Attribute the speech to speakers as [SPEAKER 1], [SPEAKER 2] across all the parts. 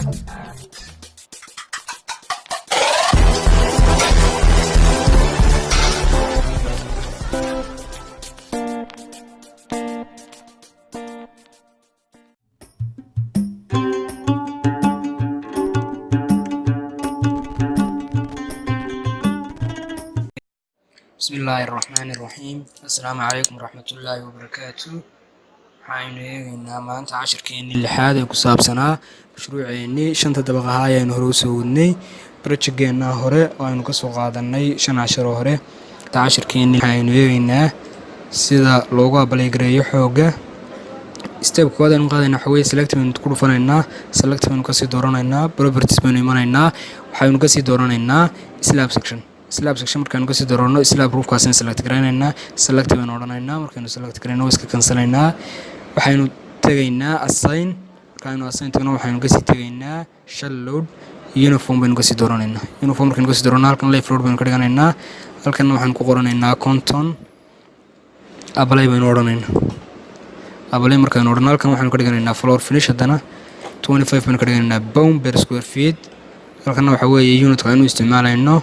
[SPEAKER 1] بسم الله الرحمن الرحيم السلام عليكم ورحمة الله وبركاته. waxaynu eegaynaa maanta cashirkeennii lixaad ee ku saabsanaa mashruuceennii shanta dabaq ahaa ayaynu hore usoo wadnay barojekeenna hore oo aynu kasoo qaadanay 5 casharo hore. cashirkeennii waxaynu eegaynaa sida loogu abaleegareeyo xooga. step koowaad aynu qaadayna waxa weeye select baynu ku dhufanaynaa, select baynu kasii dooranaynaa, properties baynu imanaynaa, waxaynu kasii dooranaynaa slab section markaanu kasii doorano slab roofkaasina select garaynaynaa, select baynu odhanaynaa. markaynu select garayno iska kansalaynaa, waxaynu tegaynaa assign. markaaynu assign tagno waxaynu kasii tegaynaa shell load, uniform baynu kasii dooranaynaa. uniform markaynu kasii doorano halkan live load baynu ka dhiganaynaa, halkanna waxaynu ku qoranaynaa conton apply baynu odhanaynaa. apply markaynu odhano halkan waxaynu ka dhiganaynaa floor finish, haddana 25 baynu ka dhiganaynaa pound per square feet. halkanna waxa weeye unitka aynu isticmaalayno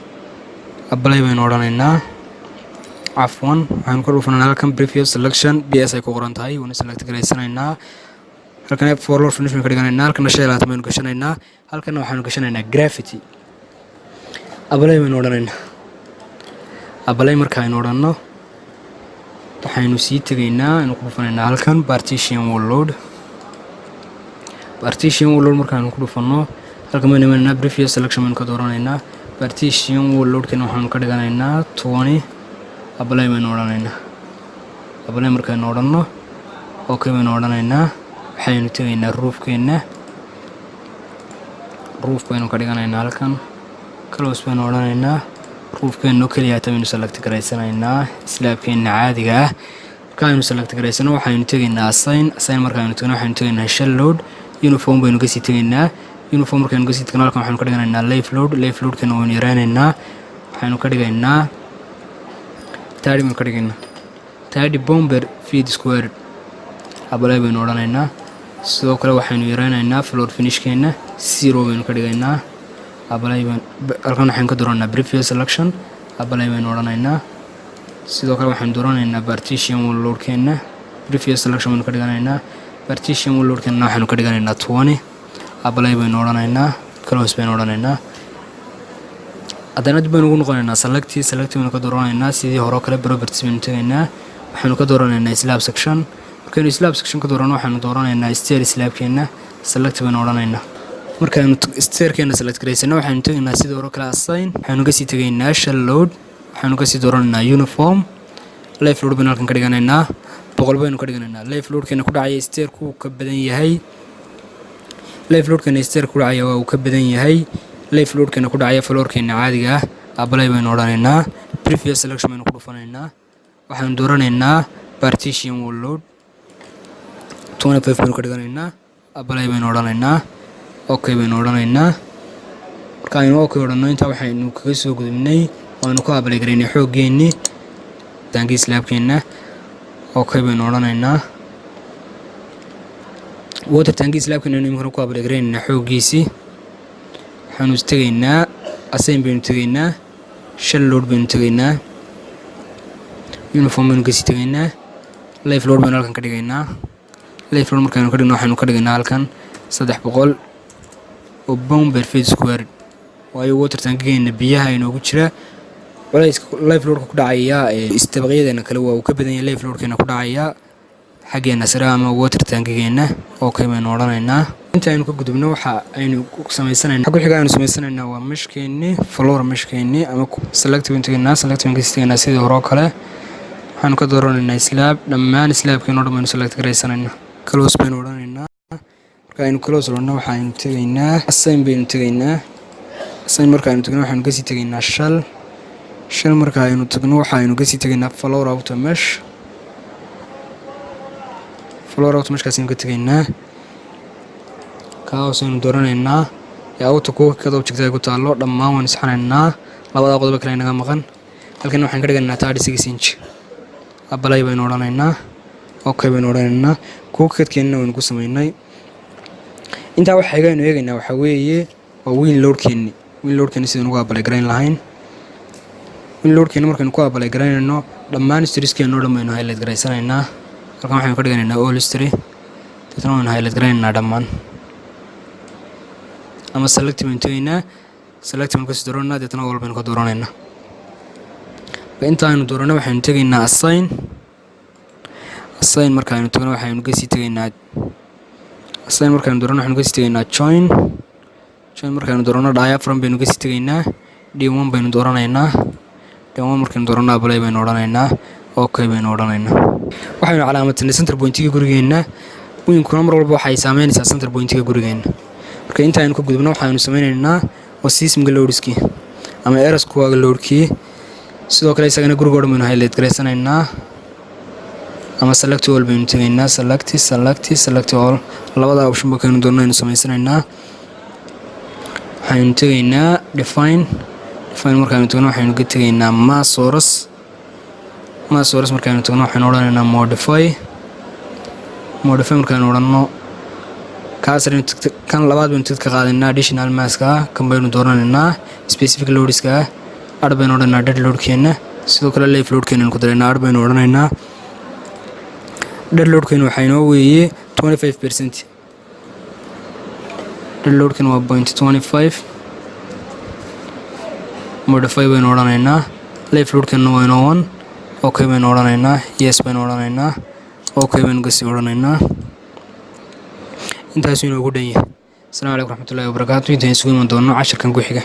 [SPEAKER 1] apply baynu odhanaynaa. cafwan waxaynu ka dhufanaa halkan previous selection bs ay ku qoran tahay, waana select garaysanaynaa. halkan floor finish baynu ka dhiganaynaa, halkanna 25 baynu gashanaynaa, halkanna waxaynu gashanaynaa gravity. apply baynu odhanaynaa. apply markaaynu odhanno waxaynu sii tegaynaa, aynu ku dhufanaynaa halkan partition wall load. markaaynu ku dhufanno halkan baynu imanaynaa previous selection baynu ka dooranaynaa. partition wall loadkana waxaanu ka dhiganaynaa 20. apply baynu odhanaynaa. apply markaynu odhanno okay baynu odhanaynaa. waxaynu tegaynaa roofkeenna, roof baynu ka dhiganaynaa halkan, close baynu odhanaynaa. roofkeenna oo keliya hata baynu select garaysanaynaa slaabkeenna caadiga ah. markaaynu select garaysano waxaynu tegaynaa assign markaaynu tegno waxaynu tegaynaa shell load, uniform baynu kasii tegaynaa. uniform markaynu kasii tegno halkan waxaynu ka dhiganaynaa live loadkana waynu yaraynaynaa, waxaynu ka dhigaynaa 30 baynu ka dhigaynaa 30 pound per feet square. apply baynu odhanaynaa. sidoo kale waxaynu yaraynaynaa floor finishkeenna 0 baynu ka dhigaynaa. apply halkan waxaynu ka dooranaa previous selection, apply baynu odhanaynaa. sidoo kale waxaynu dooranaynaa partition wall loadkeenna, previous selection baynu ka dhiganaynaa. partition wall loadkeenna waxaynu ka dhiganaynaa 20. apply baynu odhanaynaa, close baynu odhanaynaa. haddana dib baynu ugu noqonaynaa select baynu ka dooranaynaa. sidii hore oo kale properties baynu tegaynaa, waxaynu ka dooranaynaa slab section. markaynu slab section ka doorano waxaynu dooranaynaa stair slabkeenna, select baynu odhanaynaa. markaynu stairkeenna select garaysano waxaynu tegaynaa sidii hore oo kale assign, waxaynu kasii tegaynaa shell load, waxaynu kasii dooranaynaa uniform. live load baynu halkan ka dhiganaynaa 100 baynu ka dhiganaynaa. live loadkeena ku dhacaya stairku ka badan yahay, live loadkana stairku ku dhacaya waa uu ka badan yahay live loadkana ku dhacaya floorkeena caadiga ah. apply baynu odhanaynaa. previous selection baynu ku dhufanaynaa, waxaynu dooranaynaa partition wall load 25 baynu ka dhiganaynaa. apply baynu odhanaynaa, okay baynu odhanaynaa. markaaynu okay odhanno intaa waxaynu kaga soo gudubnay waanu ku apply garaynay xooggeenii taangii slaabkeenna. okay baynu odhanaynaa. water tankii slaabkeenna imikana ku apply garaynaa xooggiisii. waxaanu tegaynaa assign baynu tegaynaa, shell load baynu tegaynaa, uniform baynu kasii tegaynaa, live load baynu halkan ka dhigaynaa. live load markaynu ka dhigno waxaynu ka dhigaynaa halkan 300 oo pound per feet square, waayo water tankigeenna biyaha inoogu jira. culayska live loadka ku dhacaya istabaqyadeena kale waa uu ka badan yahay live loadkeena ku dhacaya xaggeena sare ama water tankigeenna. okay baynu odhanaynaa. inta aynu ka gudubno waxa aynu samaysanaynaa xagga xiga aynu samaysanaynaa waa meshkeenni floor meshkeenni ama select baynu tegaynaa. select baynu kasii tegaynaa sidii hore oo kale, waxaanu ka dooranaynaa slab. dhammaan slabkeena oo dhan baynu select garaysanaynaa, close baynu odhanaynaa. markaaynu close odhanno waxaynu tegaynaa assign baynu tegaynaa. assign markaaynu tegno waxaynu kasii tegaynaa shell markaaynu tegno waxaynu kasii tegaynaa floor outer mesh. floor outer meshkaasaynu ka tegaynaa. kaas aynu dooranaynaa outer kuwa kada object ay ku taalo dhammaan waan isxanaynaa. labada qodob kale inaga maqan. halkan waxaan ka dhigaynaa 36 inch. apply baynu odhanaynaa, okay baynu odhanaynaa. kuwa kadkeena waynu ku sameynay. intaa waxa aynu eegaynaa waxa weeye waa wheel loadkeeni sidaan ugu apply garayn lahayn. wheel loadkeeni markaynu ku apply garaynayno dhammaan historieskeena oo dhan baynu highlight garaysanaynaa. halkan waxaynu ka dhiganaynaa all history, dadna waynu highlight garaynaynaa dhammaan, ama select baynu tegaynaa, select baynu kasii dooranaa, dadna all baynu ka dooranaynaa. inta aynu doorano waxaynu tegaynaa assign markaaynu tagno waxaynu kasii tegaynaa assign markaaynu doorano waxaynu kasii tegaynaa join markaaynu doorano diaphragm baynu kasii tegaynaa, d1 baynu dooranaynaa, d1 markaynu doorano apply baynu odhanaynaa, okay baynu odhanaynaa. waxaynu calaamadsanay center pointiga gurigeena. wiinkuna mar walba waxay saameynaysaa center pointiga gurigeena. marka inta aynu ka gudubno waxaynu sameynaynaa oo systemka loadskii ama errorskaaga loadkii, sidoo kale isagana guriga oo dhan baynu highlight garaysanaynaa ama select all baynu tegaynaa, select all labada option bakaynu doonaynu samaysanaynaa. waxaynu tegaynaa define markaaynu tagno waxaynu ka tegaynaa mass source markaaynu tagno waxaynu odhanaynaa modify markaaynu odhanno kan labaad baynu ka qaadaynaa additional masska, kan baynu dooranaynaa specific loadska, add baynu odhanaynaa dead loadkeena, sidoo kale live loadkeena ku daraynaa, add baynu odhanaynaa. dead loadkeena waxaa inoo weeye 25%, dead loadkeena waa 0.25, modify baynu odhanaynaa, live loadkeena waa inoo 1, okay baynu odhanaynaa, yes baynu odhanaynaa, okay baynu kasii odhanaynaa. intaas inuu ugu dhan yahay. Assalaamu calaykum waraxmatullaahi wabarakaatuh. intaan isugu iman doono casharkan ku xiga.